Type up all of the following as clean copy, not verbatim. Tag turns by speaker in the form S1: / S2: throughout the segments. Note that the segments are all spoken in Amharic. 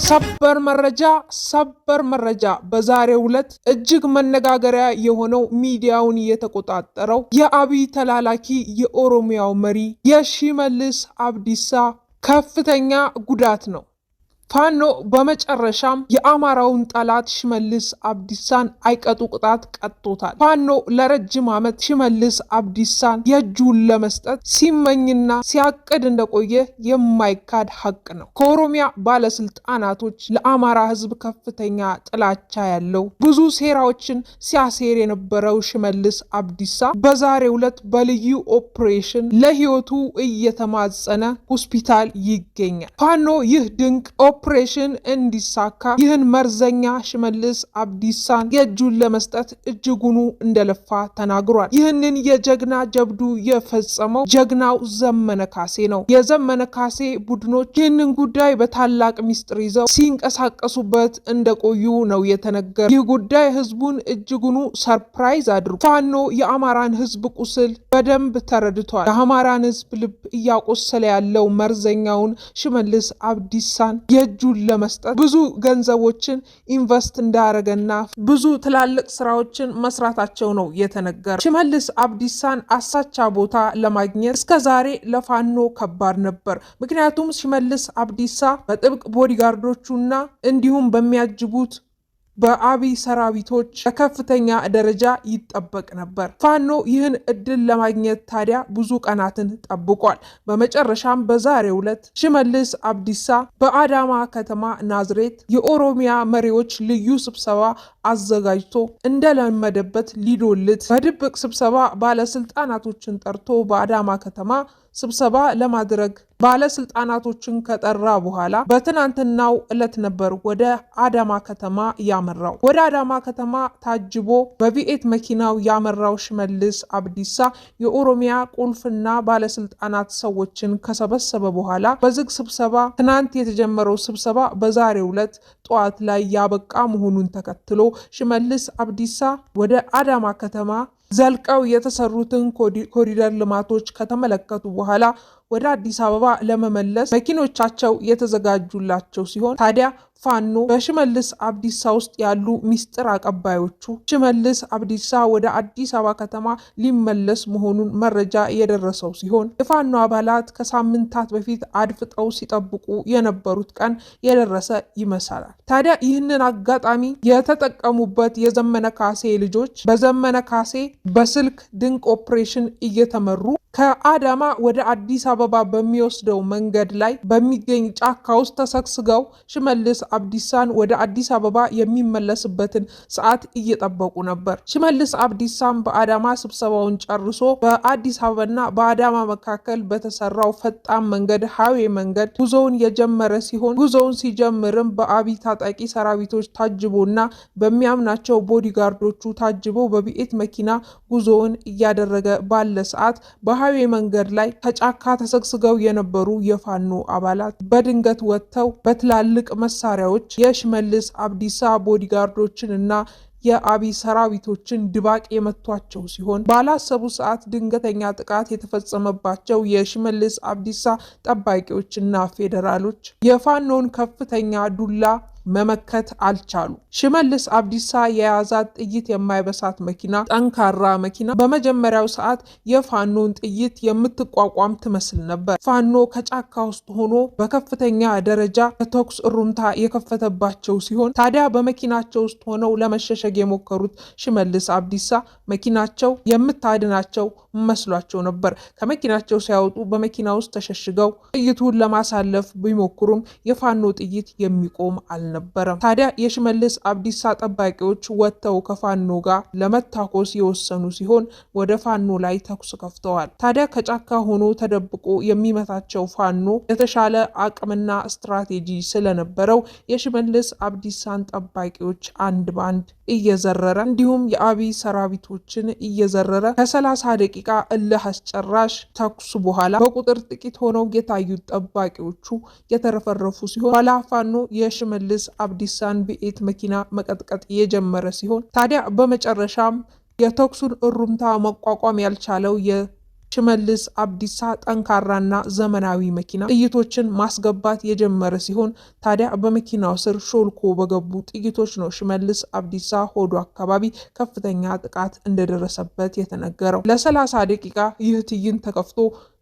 S1: ሰበር መረጃ በዛሬው ዕለት እጅግ መነጋገሪያ የሆነው ሚዲያውን የተቆጣጠረው የአብይ ተላላኪ የኦሮሚያው መሪ የሽመልስ አብዲሳ ከፍተኛ ጉዳት ነው። ፋኖ በመጨረሻም የአማራውን ጠላት ሽመልስ አብዲሳን አይቀጡ ቅጣት ቀጥቶታል። ፋኖ ለረጅም ዓመት ሽመልስ አብዲሳን የእጁን ለመስጠት ሲመኝና ሲያቅድ እንደቆየ የማይካድ ሀቅ ነው። ከኦሮሚያ ባለስልጣናቶች ለአማራ ሕዝብ ከፍተኛ ጥላቻ ያለው ብዙ ሴራዎችን ሲያሴር የነበረው ሽመልስ አብዲሳ በዛሬው ዕለት በልዩ ኦፕሬሽን ለሕይወቱ እየተማጸነ ሆስፒታል ይገኛል። ፋኖ ይህ ድንቅ ኦፕሬሽን እንዲሳካ ይህን መርዘኛ ሽመልስ አብዲሳን የእጁን ለመስጠት እጅጉኑ እንደለፋ ተናግሯል። ይህንን የጀግና ጀብዱ የፈጸመው ጀግናው ዘመነ ካሴ ነው። የዘመነ ካሴ ቡድኖች ይህንን ጉዳይ በታላቅ ሚስጥር ይዘው ሲንቀሳቀሱበት እንደቆዩ ነው የተነገረ። ይህ ጉዳይ ህዝቡን እጅጉኑ ሰርፕራይዝ አድርጓል። ፋኖ የአማራን ህዝብ ቁስል በደንብ ተረድቷል። የአማራን ህዝብ ልብ እያቆሰለ ያለው መርዘኛውን ሽመልስ አብዲሳን የእጁን ለመስጠት ብዙ ገንዘቦችን ኢንቨስት እንዳደረገና ብዙ ትላልቅ ስራዎችን መስራታቸው ነው የተነገረ። ሽመልስ አብዲሳን አሳቻ ቦታ ለማግኘት እስከዛሬ ለፋኖ ከባድ ነበር። ምክንያቱም ሽመልስ አብዲሳ በጥብቅ ቦዲጋርዶቹና እንዲሁም በሚያጅቡት በአብይ ሰራዊቶች በከፍተኛ ደረጃ ይጠበቅ ነበር። ፋኖ ይህን እድል ለማግኘት ታዲያ ብዙ ቀናትን ጠብቋል። በመጨረሻም በዛሬው ዕለት ሽመልስ አብዲሳ በአዳማ ከተማ ናዝሬት የኦሮሚያ መሪዎች ልዩ ስብሰባ አዘጋጅቶ እንደለመደበት ሊዶልት በድብቅ ስብሰባ ባለስልጣናቶችን ጠርቶ በአዳማ ከተማ ስብሰባ ለማድረግ ባለስልጣናቶችን ከጠራ በኋላ በትናንትናው ዕለት ነበር ወደ አዳማ ከተማ ያመራው። ወደ አዳማ ከተማ ታጅቦ በቪኤት መኪናው ያመራው ሽመልስ አብዲሳ የኦሮሚያ ቁልፍና ባለስልጣናት ሰዎችን ከሰበሰበ በኋላ በዝግ ስብሰባ ትናንት የተጀመረው ስብሰባ በዛሬው ዕለት ጠዋት ላይ ያበቃ መሆኑን ተከትሎ ሽመልስ አብዲሳ ወደ አዳማ ከተማ ዘልቀው የተሰሩትን ኮሪደር ልማቶች ከተመለከቱ በኋላ ወደ አዲስ አበባ ለመመለስ መኪኖቻቸው የተዘጋጁላቸው ሲሆን ታዲያ ፋኖ በሽመልስ አብዲሳ ውስጥ ያሉ ሚስጥር አቀባዮቹ ሽመልስ አብዲሳ ወደ አዲስ አበባ ከተማ ሊመለስ መሆኑን መረጃ የደረሰው ሲሆን የፋኖ አባላት ከሳምንታት በፊት አድፍጠው ሲጠብቁ የነበሩት ቀን የደረሰ ይመስላል። ታዲያ ይህንን አጋጣሚ የተጠቀሙበት የዘመነ ካሴ ልጆች በዘመነ ካሴ በስልክ ድንቅ ኦፕሬሽን እየተመሩ ከአዳማ ወደ አዲስ አበባ በሚወስደው መንገድ ላይ በሚገኝ ጫካ ውስጥ ተሰግስገው ሽመልስ አብዲሳን ወደ አዲስ አበባ የሚመለስበትን ሰዓት እየጠበቁ ነበር። ሽመልስ አብዲሳም በአዳማ ስብሰባውን ጨርሶ በአዲስ አበባና በአዳማ መካከል በተሰራው ፈጣን መንገድ ሃይዌ መንገድ ጉዞውን የጀመረ ሲሆን ጉዞውን ሲጀምርም በአብይ ታጣቂ ሰራዊቶች ታጅቦና በሚያምናቸው ቦዲጋርዶቹ ታጅቦ በቪኤት መኪና ጉዞውን እያደረገ ባለ ሰዓት በሃይዌ መንገድ ላይ ከጫካ ተሰግስገው የነበሩ የፋኖ አባላት በድንገት ወጥተው በትላልቅ መሳሪያዎች የሽመልስ አብዲሳ ቦዲጋርዶችን እና የአብይ ሰራዊቶችን ድባቅ የመቷቸው ሲሆን ባላሰቡ ሰዓት ድንገተኛ ጥቃት የተፈጸመባቸው የሽመልስ አብዲሳ ጠባቂዎችና ፌዴራሎች የፋኖን ከፍተኛ ዱላ መመከት አልቻሉ። ሽመልስ አብዲሳ የያዛት ጥይት የማይበሳት መኪና ጠንካራ መኪና በመጀመሪያው ሰዓት የፋኖን ጥይት የምትቋቋም ትመስል ነበር። ፋኖ ከጫካ ውስጥ ሆኖ በከፍተኛ ደረጃ በተኩስ እሩምታ የከፈተባቸው ሲሆን ታዲያ በመኪናቸው ውስጥ ሆነው ለመሸሸግ የሞከሩት ሽመልስ አብዲሳ መኪናቸው የምታድናቸው መስሏቸው ነበር። ከመኪናቸው ሲያወጡ በመኪና ውስጥ ተሸሽገው ጥይቱን ለማሳለፍ ቢሞክሩም የፋኖ ጥይት የሚቆም አልነበረም። ታዲያ የሽመልስ አብዲሳ ጠባቂዎች ወጥተው ከፋኖ ጋር ለመታኮስ የወሰኑ ሲሆን ወደ ፋኖ ላይ ተኩስ ከፍተዋል። ታዲያ ከጫካ ሆኖ ተደብቆ የሚመታቸው ፋኖ የተሻለ አቅምና ስትራቴጂ ስለነበረው የሽመልስ አብዲሳን ጠባቂዎች አንድ ባንድ እየዘረረ እንዲሁም የአብይ ሰራዊቶችን እየዘረረ ከ30 ደቂቃ እልህ አስጨራሽ ተኩስ በኋላ በቁጥር ጥቂት ሆነው የታዩት ጠባቂዎቹ የተረፈረፉ ሲሆን ኋላ ፋኖ የሽመልስ አብዲሳን ቪኤት መኪና መቀጥቀጥ የጀመረ ሲሆን ታዲያ በመጨረሻም የተኩሱን እሩምታ መቋቋም ያልቻለው ሽመልስ አብዲሳ ጠንካራና ዘመናዊ መኪና ጥይቶችን ማስገባት የጀመረ ሲሆን ታዲያ በመኪናው ስር ሾልኮ በገቡ ጥይቶች ነው ሽመልስ አብዲሳ ሆዱ አካባቢ ከፍተኛ ጥቃት እንደደረሰበት የተነገረው። ለ30 ደቂቃ ይህ ትዕይንት ተከፍቶ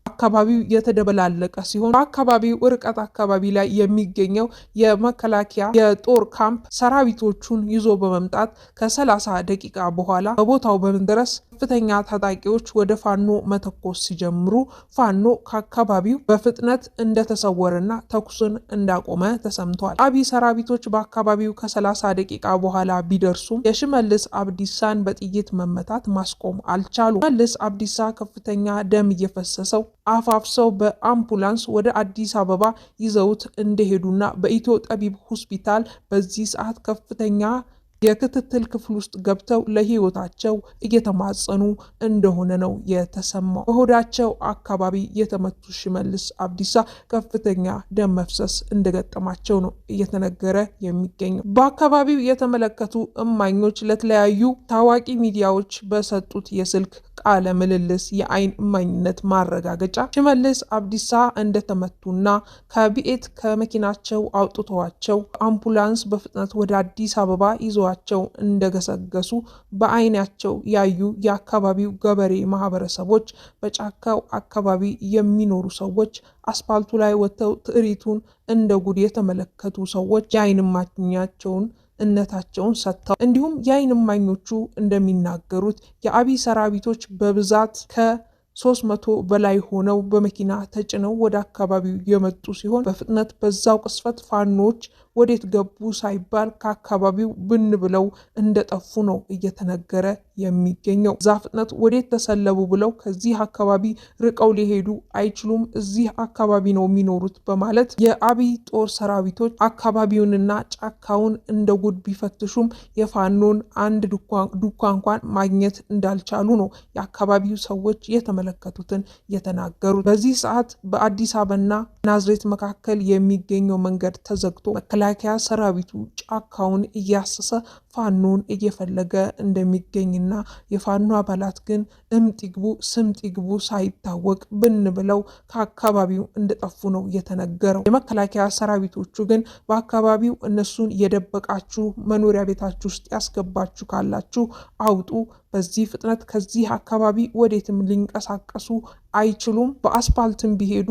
S1: አካባቢው የተደበላለቀ ሲሆን በአካባቢው ርቀት አካባቢ ላይ የሚገኘው የመከላከያ የጦር ካምፕ ሰራዊቶቹን ይዞ በመምጣት ከ30 ደቂቃ በኋላ በቦታው በመድረስ ከፍተኛ ታጣቂዎች ወደ ፋኖ መተኮስ ሲጀምሩ ፋኖ ከአካባቢው በፍጥነት እንደተሰወረና ተኩስን እንዳቆመ ተሰምቷል። አብይ ሰራዊቶች በአካባቢው ከ30 ደቂቃ በኋላ ቢደርሱም የሽመልስ አብዲሳን በጥይት መመታት ማስቆም አልቻሉም። ሽመልስ አብዲሳ ከፍተኛ ደም እየፈሰሰው አፋፍሰው በአምቡላንስ ወደ አዲስ አበባ ይዘውት እንደሄዱና በኢትዮ ጠቢብ ሆስፒታል በዚህ ሰዓት ከፍተኛ የክትትል ክፍል ውስጥ ገብተው ለህይወታቸው እየተማጸኑ እንደሆነ ነው የተሰማው። በሆዳቸው አካባቢ የተመቱ ሽመልስ አብዲሳ ከፍተኛ ደም መፍሰስ እንደገጠማቸው ነው እየተነገረ የሚገኘው። በአካባቢው የተመለከቱ እማኞች ለተለያዩ ታዋቂ ሚዲያዎች በሰጡት የስልክ ቃለ ምልልስ የአይን እማኝነት ማረጋገጫ ሽመልስ አብዲሳ እንደተመቱና ከቢኤት ከመኪናቸው አውጥተዋቸው አምቡላንስ በፍጥነት ወደ አዲስ አበባ ይዘዋቸው እንደገሰገሱ በአይናቸው ያዩ የአካባቢው ገበሬ ማህበረሰቦች፣ በጫካው አካባቢ የሚኖሩ ሰዎች፣ አስፓልቱ ላይ ወጥተው ትዕሪቱን እንደ ጉድ የተመለከቱ ሰዎች የአይን እማኛቸውን እነታቸውን ሰጥተው እንዲሁም የአይን እማኞቹ እንደሚናገሩት የአብይ ሰራዊቶች በብዛት ከ300 በላይ ሆነው በመኪና ተጭነው ወደ አካባቢው የመጡ ሲሆን በፍጥነት በዛው ቅስፈት ፋኖች ወዴት ገቡ ሳይባል ከአካባቢው ብን ብለው እንደጠፉ ነው እየተነገረ የሚገኘው። እዛ ፍጥነት ወዴት ተሰለቡ ብለው ከዚህ አካባቢ ርቀው ሊሄዱ አይችሉም፣ እዚህ አካባቢ ነው የሚኖሩት በማለት የአብይ ጦር ሰራዊቶች አካባቢውንና ጫካውን እንደ ጉድ ቢፈትሹም የፋኖን አንድ ዱካ እንኳን ማግኘት እንዳልቻሉ ነው የአካባቢው ሰዎች የተመለከቱትን የተናገሩት። በዚህ ሰዓት በአዲስ አበባና ናዝሬት መካከል የሚገኘው መንገድ ተዘግቶ መከላከያ ሰራዊቱ ጫካውን እያሰሰ ፋኖን እየፈለገ እንደሚገኝና የፋኖ አባላት ግን እምጥግቡ ስምጥግቡ ሳይታወቅ ብን ብለው ከአካባቢው እንደጠፉ ነው የተነገረው። የመከላከያ ሰራዊቶቹ ግን በአካባቢው እነሱን የደበቃችሁ መኖሪያ ቤታችሁ ውስጥ ያስገባችሁ ካላችሁ አውጡ፣ በዚህ ፍጥነት ከዚህ አካባቢ ወዴትም ሊንቀሳቀሱ አይችሉም፣ በአስፓልትም ቢሄዱ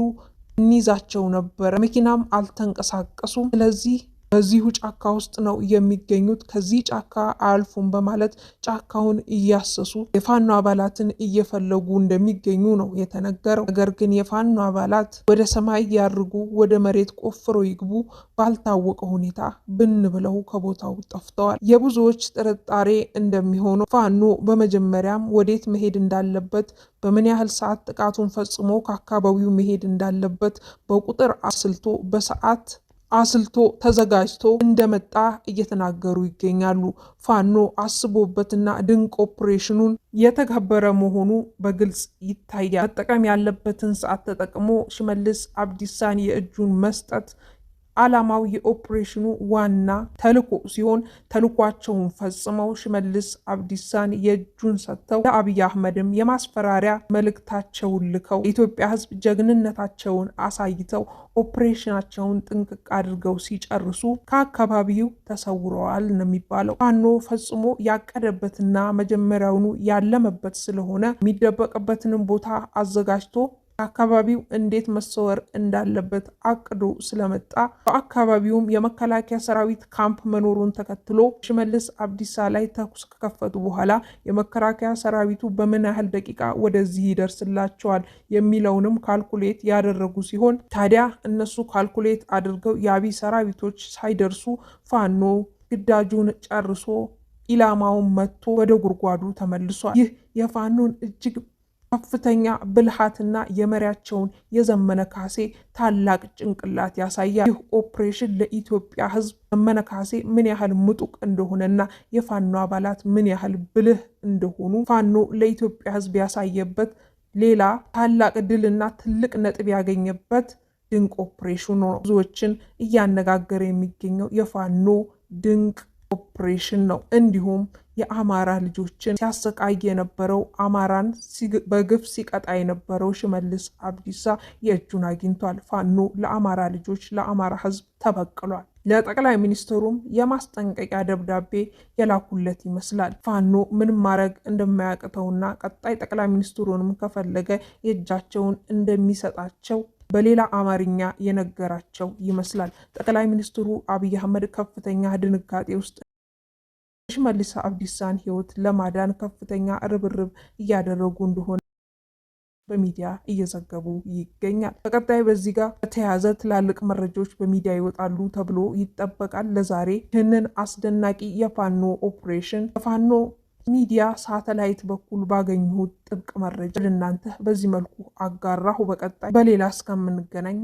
S1: እንይዛቸው ነበር፣ መኪናም አልተንቀሳቀሱም፣ ስለዚህ በዚሁ ጫካ ውስጥ ነው የሚገኙት፣ ከዚህ ጫካ አያልፉም በማለት ጫካውን እያሰሱ የፋኖ አባላትን እየፈለጉ እንደሚገኙ ነው የተነገረው። ነገር ግን የፋኖ አባላት ወደ ሰማይ ያርጉ ወደ መሬት ቆፍረው ይግቡ ባልታወቀ ሁኔታ ብን ብለው ከቦታው ጠፍተዋል። የብዙዎች ጥርጣሬ እንደሚሆነው ፋኖ በመጀመሪያም ወዴት መሄድ እንዳለበት፣ በምን ያህል ሰዓት ጥቃቱን ፈጽሞ ከአካባቢው መሄድ እንዳለበት በቁጥር አስልቶ በሰዓት አስልቶ ተዘጋጅቶ እንደመጣ እየተናገሩ ይገኛሉ። ፋኖ አስቦበትና ድንቅ ኦፕሬሽኑን የተከበረ መሆኑ በግልጽ ይታያል። መጠቀም ያለበትን ሰዓት ተጠቅሞ ሽመልስ አብዲሳን የእጁን መስጠት ዓላማው የኦፕሬሽኑ ዋና ተልኮ ሲሆን ተልኳቸውን ፈጽመው ሽመልስ አብዲሳን የእጁን ሰጥተው ለአብይ አህመድም የማስፈራሪያ መልእክታቸውን ልከው የኢትዮጵያ ሕዝብ ጀግንነታቸውን አሳይተው ኦፕሬሽናቸውን ጥንቅቅ አድርገው ሲጨርሱ ከአካባቢው ተሰውረዋል ነው የሚባለው። ፋኖ ፈጽሞ ያቀደበትና መጀመሪያውኑ ያለመበት ስለሆነ የሚደበቅበትንም ቦታ አዘጋጅቶ አካባቢው እንዴት መሰወር እንዳለበት አቅዶ ስለመጣ በአካባቢውም የመከላከያ ሰራዊት ካምፕ መኖሩን ተከትሎ ሽመልስ አብዲሳ ላይ ተኩስ ከከፈቱ በኋላ የመከላከያ ሰራዊቱ በምን ያህል ደቂቃ ወደዚህ ይደርስላቸዋል የሚለውንም ካልኩሌት ያደረጉ ሲሆን ታዲያ እነሱ ካልኩሌት አድርገው የአብይ ሰራዊቶች ሳይደርሱ ፋኖ ግዳጁን ጨርሶ ኢላማውን መጥቶ ወደ ጉድጓዱ ተመልሷል። ይህ የፋኖን እጅግ ከፍተኛ ብልሃትና የመሪያቸውን የዘመነ ካሴ ታላቅ ጭንቅላት ያሳያል። ይህ ኦፕሬሽን ለኢትዮጵያ ሕዝብ ዘመነ ካሴ ምን ያህል ምጡቅ እንደሆነና የፋኖ አባላት ምን ያህል ብልህ እንደሆኑ ፋኖ ለኢትዮጵያ ሕዝብ ያሳየበት ሌላ ታላቅ ድልና ትልቅ ነጥብ ያገኘበት ድንቅ ኦፕሬሽን ነው። ብዙዎችን እያነጋገረ የሚገኘው የፋኖ ድንቅ ኦፕሬሽን ነው። እንዲሁም የአማራ ልጆችን ሲያሰቃይ የነበረው አማራን በግፍ ሲቀጣ የነበረው ሽመልስ አብዲሳ የእጁን አግኝቷል። ፋኖ ለአማራ ልጆች ለአማራ ሕዝብ ተበቅሏል። ለጠቅላይ ሚኒስትሩም የማስጠንቀቂያ ደብዳቤ የላኩለት ይመስላል። ፋኖ ምንም ማድረግ እንደማያቅተውና ቀጣይ ጠቅላይ ሚኒስትሩንም ከፈለገ የእጃቸውን እንደሚሰጣቸው በሌላ አማርኛ የነገራቸው ይመስላል። ጠቅላይ ሚኒስትሩ አብይ አህመድ ከፍተኛ ድንጋጤ ውስጥ ሽመልስ አብዲሳን ሕይወት ለማዳን ከፍተኛ ርብርብ እያደረጉ እንደሆነ በሚዲያ እየዘገቡ ይገኛል። በቀጣይ በዚህ ጋር በተያያዘ ትላልቅ መረጃዎች በሚዲያ ይወጣሉ ተብሎ ይጠበቃል። ለዛሬ ይህንን አስደናቂ የፋኖ ኦፕሬሽን ፋኖ ሚዲያ ሳተላይት በኩል ባገኘሁት ጥብቅ መረጃ ለእናንተ በዚህ መልኩ አጋራሁ። በቀጣይ በሌላ እስከምንገናኝ